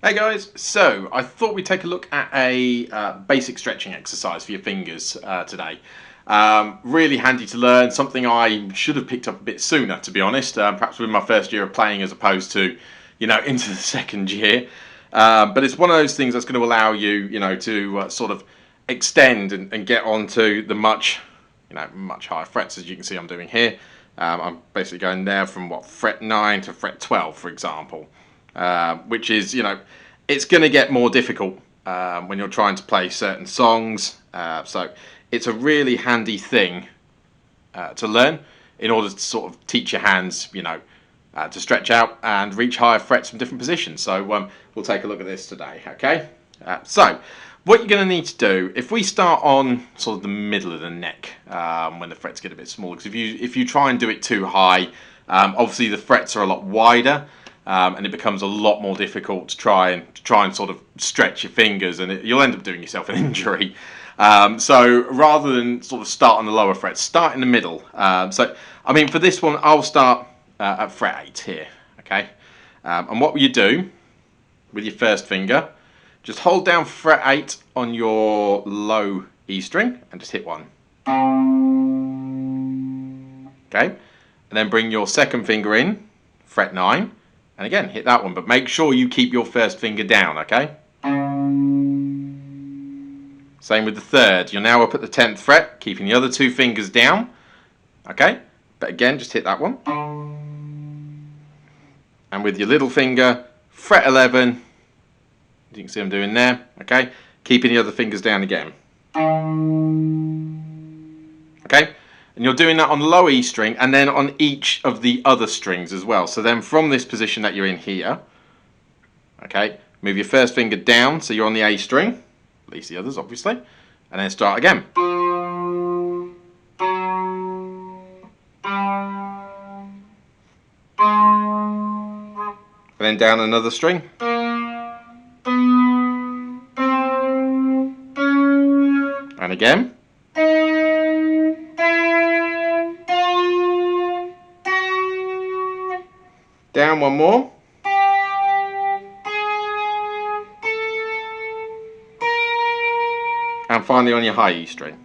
Hey guys, so I thought we'd take a look at a basic stretching exercise for your fingers today. Really handy to learn, something I should have picked up a bit sooner, to be honest, perhaps within my first year of playing as opposed to, into the second year. But it's one of those things that's going to allow you, to sort of extend and get onto the much higher frets, as you can see I'm doing here. I'm basically going there from fret 9 to fret 12, for example. Which is, it's going to get more difficult when you're trying to play certain songs. So it's a really handy thing to learn in order to sort of teach your hands, to stretch out and reach higher frets from different positions. So we'll take a look at this today, okay? So what you're going to need to do, if we start on sort of the middle of the neck when the frets get a bit smaller, because if you try and do it too high, obviously the frets are a lot wider. And it becomes a lot more difficult to try and sort of stretch your fingers, and you'll end up doing yourself an injury. So rather than sort of start on the lower frets, start in the middle. So I mean, for this one, I'll start at fret 8 here. Okay, and what will you do with your first finger? Just hold down fret 8 on your low E string and just hit 1. Okay, and then bring your second finger in, fret 9. And again, hit that one, but make sure you keep your first finger down, okay? Same with the third. You're now up at the 10th fret, keeping the other two fingers down, okay? But again, just hit that one. And with your little finger, fret 11, as you can see I'm doing there, okay? Keeping the other fingers down again. Okay? And you're doing that on the low E string and then on each of the other strings as well. So then from this position that you're in here, okay, move your first finger down so you're on the A string, at least the others obviously, and then start again. And then down another string. And again. Down one more. And finally on your high E string.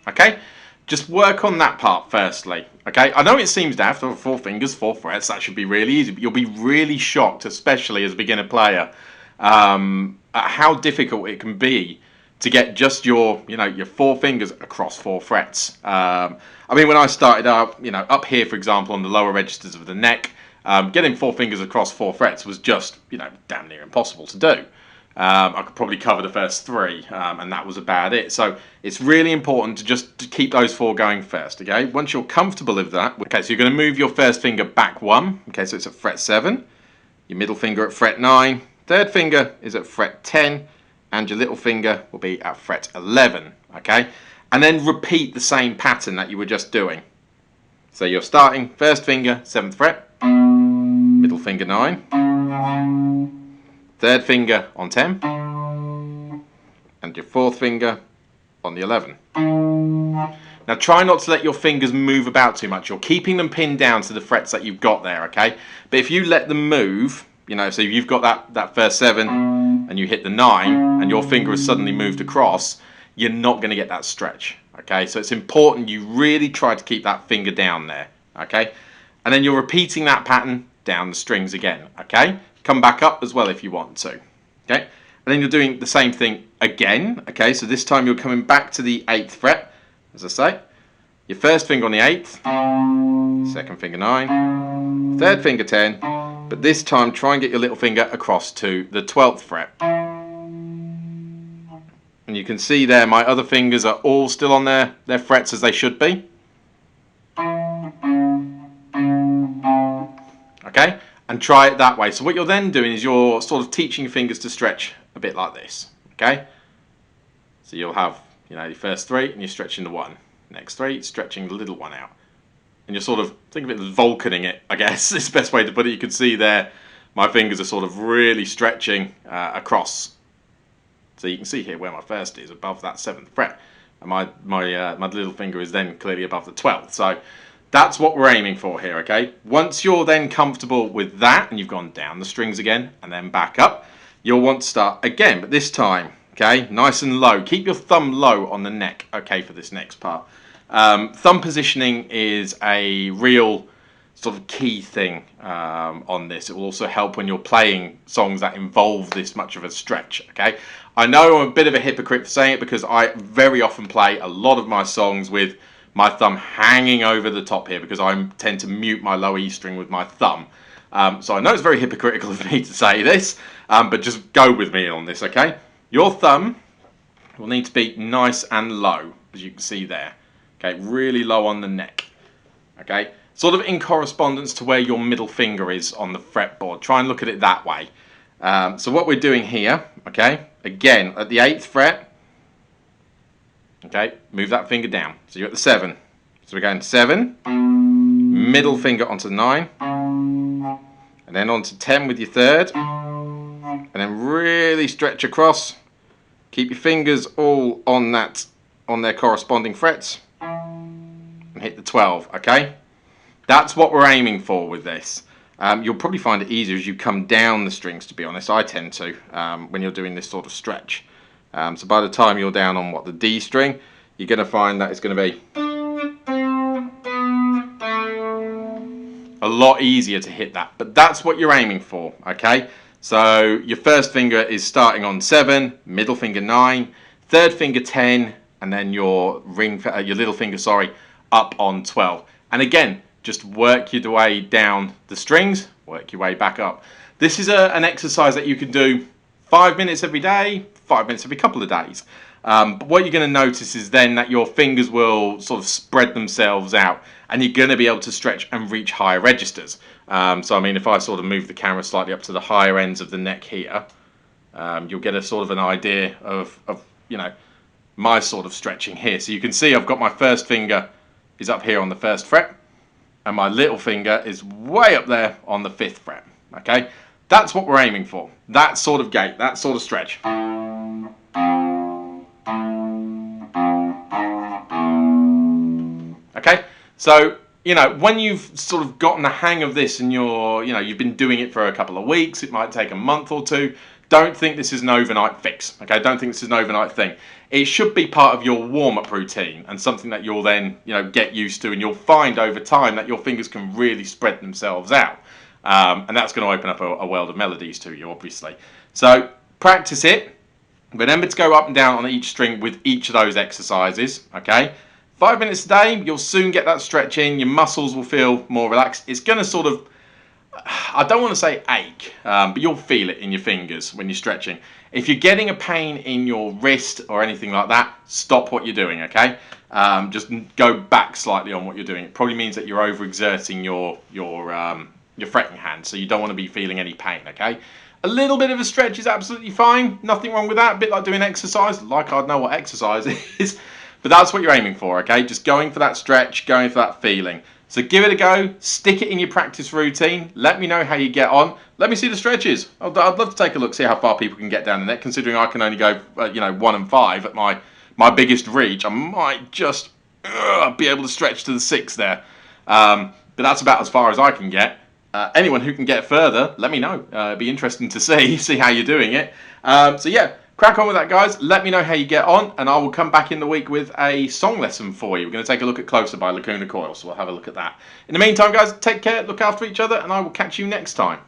Okay, just work on that part firstly. Okay, I know it seems daft, 4 fingers, 4 frets, that should be really easy, but you'll be really shocked, especially as a beginner player, at how difficult it can be to get just your 4 fingers across 4 frets. I mean, when I started out, up here, for example, on the lower registers of the neck, getting 4 fingers across 4 frets was just, damn near impossible to do. I could probably cover the first 3, and that was about it. So it's really important to keep those 4 going first, okay? Once you're comfortable with that, okay, so you're going to move your first finger back 1, okay, so it's at fret 7, your middle finger at fret 9, third finger is at fret 10, and your little finger will be at fret 11, okay? And then repeat the same pattern that you were just doing. So you're starting first finger, 7th fret, middle finger 9, third finger on 10, and your 4th finger on the 11. Now try not to let your fingers move about too much. You're keeping them pinned down to the frets that you've got there, okay? But if you let them move, so you've got that first 7 and you hit the 9 and your finger has suddenly moved across, you're not going to get that stretch, okay? So it's important you really try to keep that finger down there, okay? And then you're repeating that pattern down the strings again, okay? Come back up as well if you want to, okay? And then you're doing the same thing again, okay? So this time you're coming back to the 8th fret, as I say. Your first finger on the 8th, second finger 9, third finger 10, but this time try and get your little finger across to the 12th fret. And you can see there my other fingers are all still on their frets as they should be. Okay? And try it that way. So what you're then doing is you're sort of teaching your fingers to stretch a bit like this. Okay? So you'll have, your first 3 and you're stretching the 1. Next 3, stretching the little one out. And you're sort of, think of it as Vulcaning it, I guess. It's the best way to put it. You can see there, my fingers are sort of really stretching across. So you can see here where my first is, above that 7th fret. And my little finger is then clearly above the 12th. So that's what we're aiming for here, okay? Once you're then comfortable with that, and you've gone down the strings again, and then back up, you'll want to start again, but this time, okay, nice and low. Keep your thumb low on the neck, okay, for this next part. Thumb positioning is a real sort of key thing on this. It will also help when you're playing songs that involve this much of a stretch, okay? I know I'm a bit of a hypocrite for saying it because I very often play a lot of my songs with my thumb hanging over the top here because I tend to mute my low E string with my thumb. So I know it's very hypocritical of me to say this, but just go with me on this, okay? Your thumb will need to be nice and low, as you can see there. Okay, really low on the neck. Okay, sort of in correspondence to where your middle finger is on the fretboard. Try and look at it that way. So what we're doing here, okay, again, at the 8th fret, okay, move that finger down. So you're at the 7. So we're going 7, middle finger onto 9, and then onto 10 with your 3rd, and then really stretch across. Keep your fingers all on their corresponding frets, and hit the 12, okay? That's what we're aiming for with this. You'll probably find it easier as you come down the strings, to be honest. I tend to, when you're doing this sort of stretch. So by the time you're down on, the D string, you're going to find that it's going to be a lot easier to hit that. But that's what you're aiming for, okay? So your first finger is starting on 7, middle finger 9, third finger 10, and then your little finger, up on 12. And again, just work your way down the strings, work your way back up. This is an exercise that you can do 5 minutes every day, 5 minutes every couple of days. But what you're going to notice is then that your fingers will sort of spread themselves out and you're going to be able to stretch and reach higher registers. So I mean, if I sort of move the camera slightly up to the higher ends of the neck here, you'll get a sort of an idea of my sort of stretching here. So you can see I've got my first finger is up here on the 1st fret, and my little finger is way up there on the 5th fret. Okay, that's what we're aiming for. That sort of gait, that sort of stretch. Okay, so when you've sort of gotten the hang of this and you've been doing it for a couple of weeks, it might take a month or two. Don't think this is an overnight fix, okay? Don't think this is an overnight thing. It should be part of your warm-up routine and something that you'll then, get used to, and you'll find over time that your fingers can really spread themselves out. And that's going to open up a world of melodies to you, obviously. So practice it. Remember to go up and down on each string with each of those exercises, okay? 5 minutes a day, you'll soon get that stretch in. Your muscles will feel more relaxed. It's going to sort of, I don't want to say ache, but you'll feel it in your fingers when you're stretching. If you're getting a pain in your wrist or anything like that, stop what you're doing, okay? Just go back slightly on what you're doing. It probably means that you're overexerting your fretting hand, so you don't want to be feeling any pain, okay? A little bit of a stretch is absolutely fine. Nothing wrong with that. A bit like doing exercise, like I'd know what exercise is. But that's what you're aiming for, okay? Just going for that stretch, going for that feeling. So give it a go, stick it in your practice routine, let me know how you get on, let me see the stretches. I'd love to take a look, see how far people can get down the neck, considering I can only go, 1 and 5 at my biggest reach. I might just be able to stretch to the 6 there. But that's about as far as I can get. Anyone who can get further, let me know. It'd be interesting to see how you're doing it. So yeah, crack on with that, guys. Let me know how you get on, and I will come back in the week with a song lesson for you. We're going to take a look at Closer by Lacuna Coil, so we'll have a look at that. In the meantime, guys, take care, look after each other, and I will catch you next time.